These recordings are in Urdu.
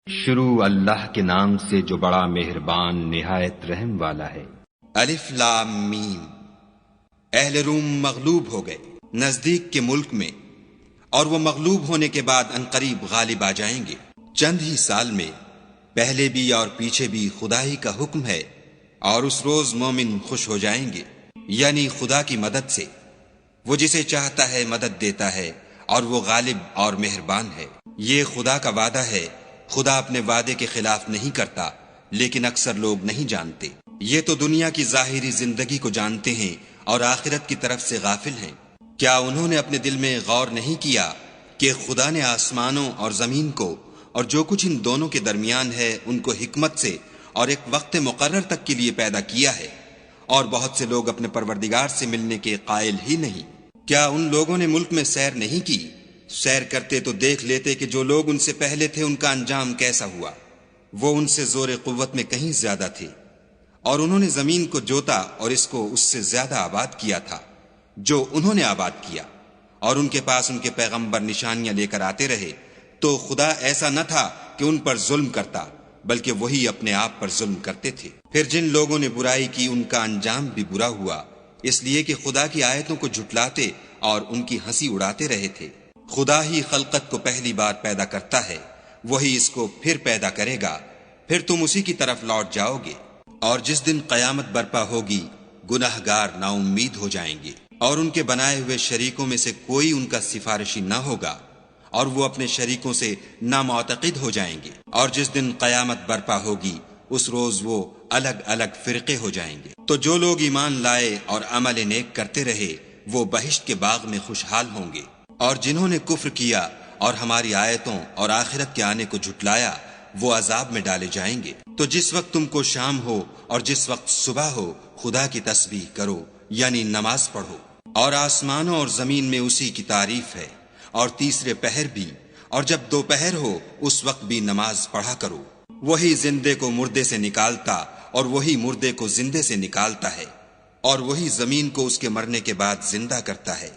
شروع اللہ کے نام سے جو بڑا مہربان نہایت رحم والا ہے۔ الف لام میم۔ اہل روم مغلوب ہو گئے نزدیک کے ملک میں، اور وہ مغلوب ہونے کے بعد عنقریب غالب آ جائیں گے۔ چند ہی سال میں پہلے بھی اور پیچھے بھی خدا ہی کا حکم ہے، اور اس روز مومن خوش ہو جائیں گے، یعنی خدا کی مدد سے۔ وہ جسے چاہتا ہے مدد دیتا ہے، اور وہ غالب اور مہربان ہے۔ یہ خدا کا وعدہ ہے، خدا اپنے وعدے کے خلاف نہیں کرتا، لیکن اکثر لوگ نہیں جانتے۔ یہ تو دنیا کی ظاہری زندگی کو جانتے ہیں اور آخرت کی طرف سے غافل ہیں۔ کیا انہوں نے اپنے دل میں غور نہیں کیا کہ خدا نے آسمانوں اور زمین کو اور جو کچھ ان دونوں کے درمیان ہے ان کو حکمت سے اور ایک وقت مقرر تک کے لیے پیدا کیا ہے، اور بہت سے لوگ اپنے پروردگار سے ملنے کے قائل ہی نہیں۔ کیا ان لوگوں نے ملک میں سیر نہیں کی؟ سیر کرتے تو دیکھ لیتے کہ جو لوگ ان سے پہلے تھے ان کا انجام کیسا ہوا۔ وہ ان سے زور قوت میں کہیں زیادہ تھے، اور انہوں نے زمین کو جوتا اور اس کو اس سے زیادہ آباد کیا تھا جو انہوں نے آباد کیا، اور ان کے پاس ان کے پیغمبر نشانیاں لے کر آتے رہے، تو خدا ایسا نہ تھا کہ ان پر ظلم کرتا، بلکہ وہی اپنے آپ پر ظلم کرتے تھے۔ پھر جن لوگوں نے برائی کی ان کا انجام بھی برا ہوا، اس لیے کہ خدا کی آیتوں کو جھٹلاتے اور ان کی ہنسی اڑاتے رہے تھے۔ خدا ہی خلقت کو پہلی بار پیدا کرتا ہے، وہی اس کو پھر پیدا کرے گا، پھر تم اسی کی طرف لوٹ جاؤ گے۔ اور جس دن قیامت برپا ہوگی گناہگار نا امید ہو جائیں گے، اور ان کے بنائے ہوئے شریکوں میں سے کوئی ان کا سفارشی نہ ہوگا، اور وہ اپنے شریکوں سے نامعتقد ہو جائیں گے۔ اور جس دن قیامت برپا ہوگی اس روز وہ الگ الگ فرقے ہو جائیں گے۔ تو جو لوگ ایمان لائے اور عمل نیک کرتے رہے وہ بہشت کے باغ میں خوشحال ہوں گے، اور جنہوں نے کفر کیا اور ہماری آیتوں اور آخرت کے آنے کو جھٹلایا وہ عذاب میں ڈالے جائیں گے۔ تو جس وقت تم کو شام ہو اور جس وقت صبح ہو خدا کی تسبیح کرو، یعنی نماز پڑھو۔ اور آسمانوں اور زمین میں اسی کی تعریف ہے، اور تیسرے پہر بھی، اور جب دوپہر ہو اس وقت بھی نماز پڑھا کرو۔ وہی زندے کو مردے سے نکالتا اور وہی مردے کو زندے سے نکالتا ہے، اور وہی زمین کو اس کے مرنے کے بعد زندہ کرتا ہے،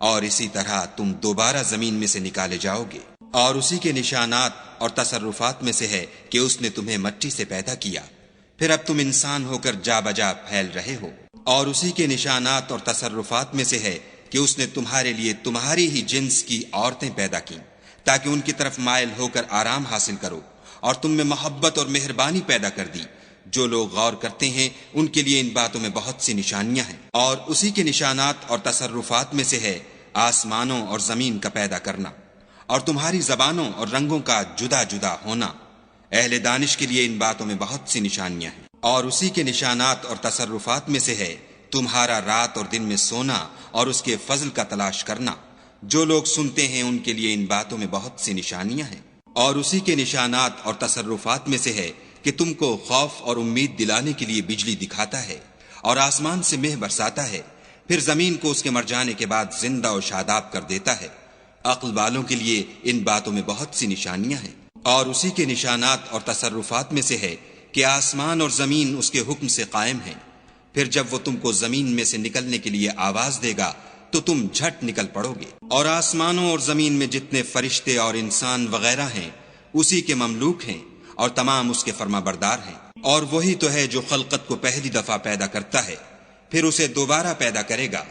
اور اسی طرح تم دوبارہ زمین میں سے نکالے جاؤ گے۔ اور اسی کے نشانات اور تصرفات میں سے ہے کہ اس نے تمہیں مٹی سے پیدا کیا، پھر اب تم انسان ہو کر جا بجا پھیل رہے ہو۔ اور اسی کے نشانات اور تصرفات میں سے ہے کہ اس نے تمہارے لیے تمہاری ہی جنس کی عورتیں پیدا کی تاکہ ان کی طرف مائل ہو کر آرام حاصل کرو، اور تم میں محبت اور مہربانی پیدا کر دی۔ جو لوگ غور کرتے ہیں ان کے لیے ان باتوں میں بہت سی نشانیاں ہیں۔ اور اسی کے نشانات اور تصرفات میں سے ہے آسمانوں اور زمین کا پیدا کرنا، اور تمہاری زبانوں اور رنگوں کا جدا جدا ہونا۔ اہل دانش کے لیے ان باتوں میں بہت سی نشانیاں ہیں۔ اور اسی کے نشانات اور تصرفات میں سے ہے تمہارا رات اور دن میں سونا اور اس کے فضل کا تلاش کرنا۔ جو لوگ سنتے ہیں ان کے لیے ان باتوں میں بہت سی نشانیاں ہیں۔ اور اسی کے نشانات اور تصرفات میں سے ہے کہ تم کو خوف اور امید دلانے کے لیے بجلی دکھاتا ہے، اور آسمان سے مہ برساتا ہے، پھر زمین کو اس کے مر جانے کے بعد زندہ و شاداب کر دیتا ہے۔ عقل والوں کے لیے ان باتوں میں بہت سی نشانیاں ہیں۔ اور اسی کے نشانات اور تصرفات میں سے ہے کہ آسمان اور زمین اس کے حکم سے قائم ہیں، پھر جب وہ تم کو زمین میں سے نکلنے کے لیے آواز دے گا تو تم جھٹ نکل پڑو گے۔ اور آسمانوں اور زمین میں جتنے فرشتے اور انسان وغیرہ ہیں اسی کے مملوک ہیں، اور تمام اس کے فرما بردار ہیں۔ اور وہی تو ہے جو خلقت کو پہلی دفعہ پیدا کرتا ہے، پھر اسے دوبارہ پیدا کرے گا،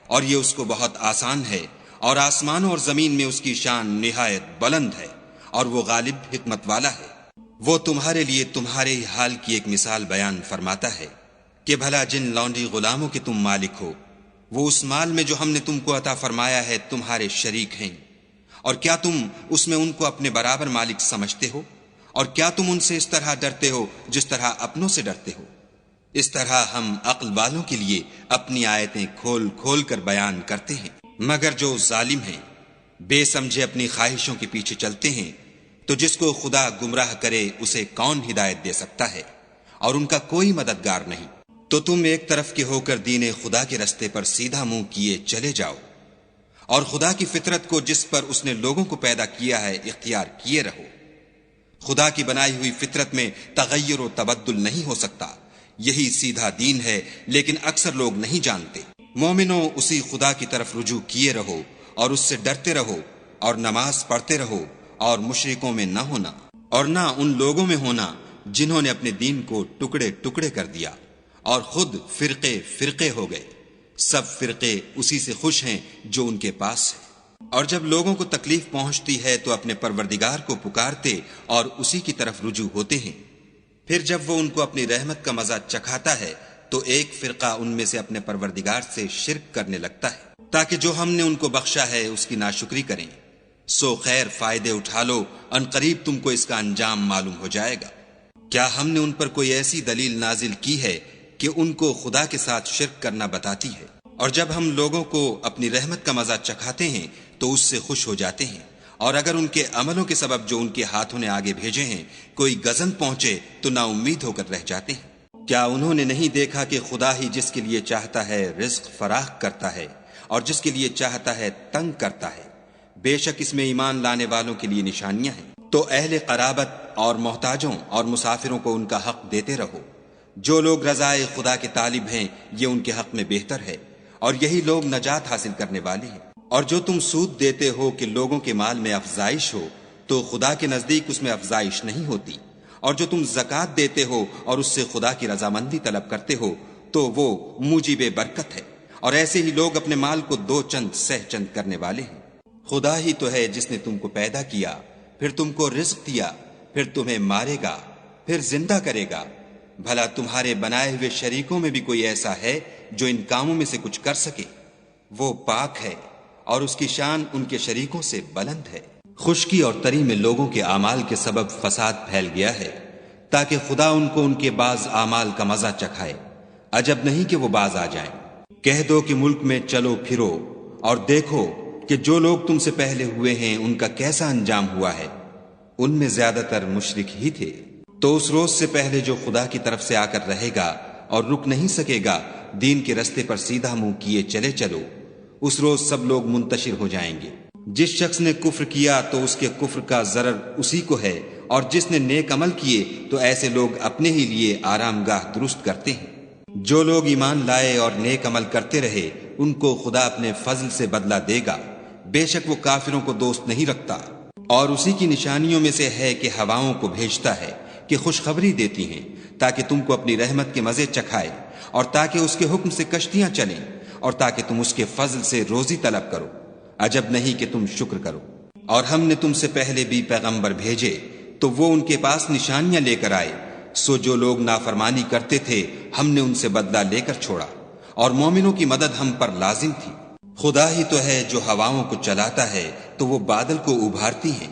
اور یہ اس کو بہت آسان ہے۔ اور آسمانوں اور زمین میں اس کی شان نہایت بلند ہے، اور وہ غالب حکمت والا ہے۔ وہ تمہارے لیے تمہارے ہی حال کی ایک مثال بیان فرماتا ہے کہ بھلا جن لونڈی غلاموں کے تم مالک ہو وہ اس مال میں جو ہم نے تم کو عطا فرمایا ہے تمہارے شریک ہیں، اور کیا تم اس میں ان کو اپنے برابر مالک سمجھتے ہو؟ اور کیا تم ان سے اس طرح ڈرتے ہو جس طرح اپنوں سے ڈرتے ہو؟ اس طرح ہم عقل والوں کے لیے اپنی آیتیں کھول کھول کر بیان کرتے ہیں۔ مگر جو ظالم ہیں بے سمجھے اپنی خواہشوں کے پیچھے چلتے ہیں، تو جس کو خدا گمراہ کرے اسے کون ہدایت دے سکتا ہے، اور ان کا کوئی مددگار نہیں۔ تو تم ایک طرف کے ہو کر دین خدا کے رستے پر سیدھا منہ کیے چلے جاؤ، اور خدا کی فطرت کو جس پر اس نے لوگوں کو پیدا کیا ہے اختیار کیے رہو۔ خدا کی بنائی ہوئی فطرت میں تغیر و تبدل نہیں ہو سکتا، یہی سیدھا دین ہے، لیکن اکثر لوگ نہیں جانتے۔ مومنوں اسی خدا کی طرف رجوع کیے رہو اور اس سے ڈرتے رہو، اور نماز پڑھتے رہو اور مشرکوں میں نہ ہونا۔ اور نہ ان لوگوں میں ہونا جنہوں نے اپنے دین کو ٹکڑے ٹکڑے کر دیا اور خود فرقے فرقے ہو گئے۔ سب فرقے اسی سے خوش ہیں جو ان کے پاس ہے، اور جب لوگوں کو تکلیف پہنچتی ہے تو اپنے پروردگار کو پکارتے اور اسی کی طرف رجوع ہوتے ہیں۔ پھر جب وہ ان کو اپنی رحمت کا مزہ چکھاتا ہے تو ایک فرقہ ان میں سے اپنے پروردگار سے شرک کرنے لگتا ہے تاکہ جو ہم نے ان کو بخشا ہے اس کی ناشکری کریں۔ سو خیر فائدے اٹھا لو، ان قریب تم کو اس کا انجام معلوم ہو جائے گا۔ کیا ہم نے ان پر کوئی ایسی دلیل نازل کی ہے کہ ان کو خدا کے ساتھ شرک کرنا بتاتی ہے؟ اور جب ہم لوگوں کو اپنی رحمت کا مزہ چکھاتے ہیں تو اس سے خوش ہو جاتے ہیں، اور اگر ان کے عملوں کے سبب جو ان کے ہاتھوں نے آگے بھیجے ہیں کوئی گزن پہنچے تو نا امید ہو کر رہ جاتے ہیں۔ کیا انہوں نے نہیں دیکھا کہ خدا ہی جس کے لیے چاہتا ہے رزق فراخ کرتا ہے اور جس کے لیے چاہتا ہے تنگ کرتا ہے؟ بے شک اس میں ایمان لانے والوں کے لیے نشانیاں ہیں۔ تو اہل قرابت اور محتاجوں اور مسافروں کو ان کا حق دیتے رہو۔ جو لوگ رضائے خدا کے طالب ہیں یہ ان کے حق میں بہتر ہے، اور یہی لوگ نجات حاصل کرنے والے ہیں۔ اور جو تم سود دیتے ہو کہ لوگوں کے مال میں افزائش ہو تو خدا کے نزدیک اس میں افزائش نہیں ہوتی، اور جو تم زکوٰۃ دیتے ہو اور اس سے خدا کی رضامندی طلب کرتے ہو تو وہ موجب برکت ہے، اور ایسے ہی لوگ اپنے مال کو دو چند سہ چند کرنے والے ہیں۔ خدا ہی تو ہے جس نے تم کو پیدا کیا، پھر تم کو رزق دیا، پھر تمہیں مارے گا، پھر زندہ کرے گا۔ بھلا تمہارے بنائے ہوئے شریکوں میں بھی کوئی ایسا ہے جو ان کاموں میں سے کچھ کر سکے؟ وہ پاک ہے اور اس کی شان ان کے شریکوں سے بلند ہے۔ خشکی اور تری میں لوگوں کے اعمال کے سبب فساد پھیل گیا ہے تاکہ خدا ان کو ان کے بعض اعمال کا مزہ چکھائے۔ عجب نہیں کہ وہ باز آ جائیں۔ کہہ دو کہ ملک میں چلو پھرو اور دیکھو کہ جو لوگ تم سے پہلے ہوئے ہیں ان کا کیسا انجام ہوا ہے، ان میں زیادہ تر مشرک ہی تھے۔ تو اس روز سے پہلے جو خدا کی طرف سے آ کر رہے گا اور رک نہیں سکے گا، دین کے رستے پر سیدھا منہ کیے چلے چلو، اس روز سب لوگ منتشر ہو جائیں گے۔ جس شخص نے کفر کیا تو اس کے کفر کا ضرر اسی کو ہے، اور جس نے نیک عمل کیے تو ایسے لوگ اپنے ہی لیے آرام گاہ درست کرتے ہیں۔ جو لوگ ایمان لائے اور نیک عمل کرتے رہے ان کو خدا اپنے فضل سے بدلہ دے گا، بے شک وہ کافروں کو دوست نہیں رکھتا۔ اور اسی کی نشانیوں میں سے ہے کہ ہواؤں کو بھیجتا ہے کہ خوشخبری دیتی ہیں تاکہ تم کو اپنی رحمت کے مزے چکھائے، اور تاکہ اس کے حکم سے کشتیاں چلیں، اور تاکہ تم اس کے فضل سے روزی طلب کرو۔ عجب نہیں کہ تم شکر کرو۔ اور ہم نے تم سے پہلے بھی پیغمبر بھیجے تو وہ ان کے پاس نشانیاں لے کر آئے، سو جو لوگ نافرمانی کرتے تھے ہم نے ان سے بدلہ لے کر چھوڑا، اور مومنوں کی مدد ہم پر لازم تھی۔ خدا ہی تو ہے جو ہواؤں کو چلاتا ہے تو وہ بادل کو ابھارتی ہیں،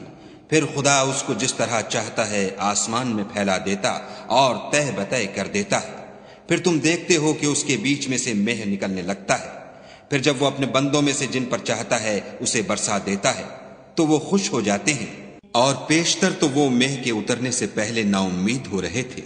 پھر خدا اس کو جس طرح چاہتا ہے آسمان میں پھیلا دیتا اور تہ بتہ کر دیتا ہے۔ پھر تم دیکھتے ہو کہ اس کے بیچ میں سے مہ نکلنے لگتا ہے، پھر جب وہ اپنے بندوں میں سے جن پر چاہتا ہے اسے برسا دیتا ہے تو وہ خوش ہو جاتے ہیں، اور پیشتر تو وہ مہ کے اترنے سے پہلے نا امید ہو رہے تھے۔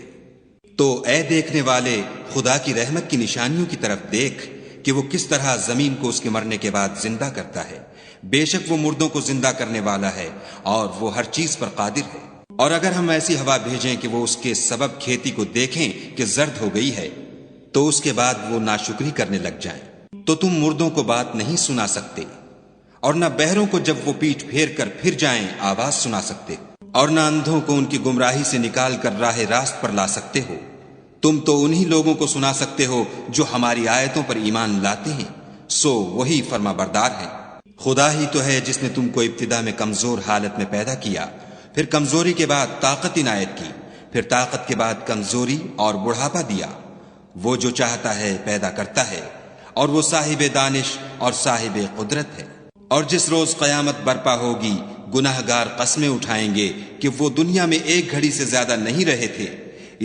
تو اے دیکھنے والے، خدا کی رحمت کی نشانیوں کی طرف دیکھ کہ وہ کس طرح زمین کو اس کے مرنے کے بعد زندہ کرتا ہے۔ بے شک وہ مردوں کو زندہ کرنے والا ہے اور وہ ہر چیز پر قادر ہے۔ اور اگر ہم ایسی ہوا بھیجیں کہ وہ اس کے سبب کھیتی کو دیکھیں کہ زرد ہو گئی ہے تو اس کے بعد وہ ناشکری کرنے لگ جائیں، تو تم مردوں کو بات نہیں سنا سکتے، اور نہ بہروں کو جب وہ پیٹھ پھیر کر پھر جائیں آواز سنا سکتے، اور نہ اندھوں کو ان کی گمراہی سے نکال کر راہ راست پر لا سکتے ہو۔ تم تو انہی لوگوں کو سنا سکتے ہو جو ہماری آیتوں پر ایمان لاتے ہیں، سو وہی فرما بردار ہیں۔ خدا ہی تو ہے جس نے تم کو ابتدا میں کمزور حالت میں پیدا کیا، پھر کمزوری کے بعد طاقت عنایت کی، پھر طاقت کے بعد کمزوری اور بڑھاپا دیا۔ وہ جو چاہتا ہے پیدا کرتا ہے، اور وہ صاحب دانش اور صاحب قدرت ہے۔ اور جس روز قیامت برپا ہوگی گناہ گار قسمیں اٹھائیں گے کہ وہ دنیا میں ایک گھڑی سے زیادہ نہیں رہے تھے،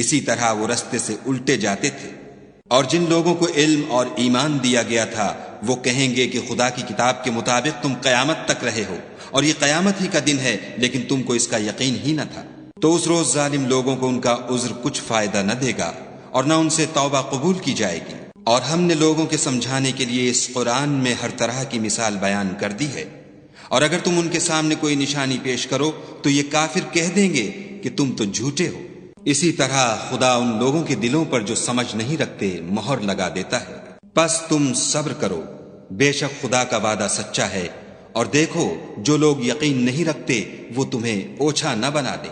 اسی طرح وہ رستے سے الٹے جاتے تھے۔ اور جن لوگوں کو علم اور ایمان دیا گیا تھا وہ کہیں گے کہ خدا کی کتاب کے مطابق تم قیامت تک رہے ہو، اور یہ قیامت ہی کا دن ہے لیکن تم کو اس کا یقین ہی نہ تھا۔ تو اس روز ظالم لوگوں کو ان کا عذر کچھ فائدہ نہ دے گا، اور نہ ان سے توبہ قبول کی جائے گی۔ اور ہم نے لوگوں کے سمجھانے کے لیے اس قرآن میں ہر طرح کی مثال بیان کر دی ہے، اور اگر تم ان کے سامنے کوئی نشانی پیش کرو تو یہ کافر کہہ دیں گے کہ تم تو جھوٹے ہو۔ اسی طرح خدا ان لوگوں کے دلوں پر جو سمجھ نہیں رکھتے مہر لگا دیتا ہے۔ پس تم صبر کرو، بے شک خدا کا وعدہ سچا ہے، اور دیکھو جو لوگ یقین نہیں رکھتے وہ تمہیں اوچھا نہ بنا دیں۔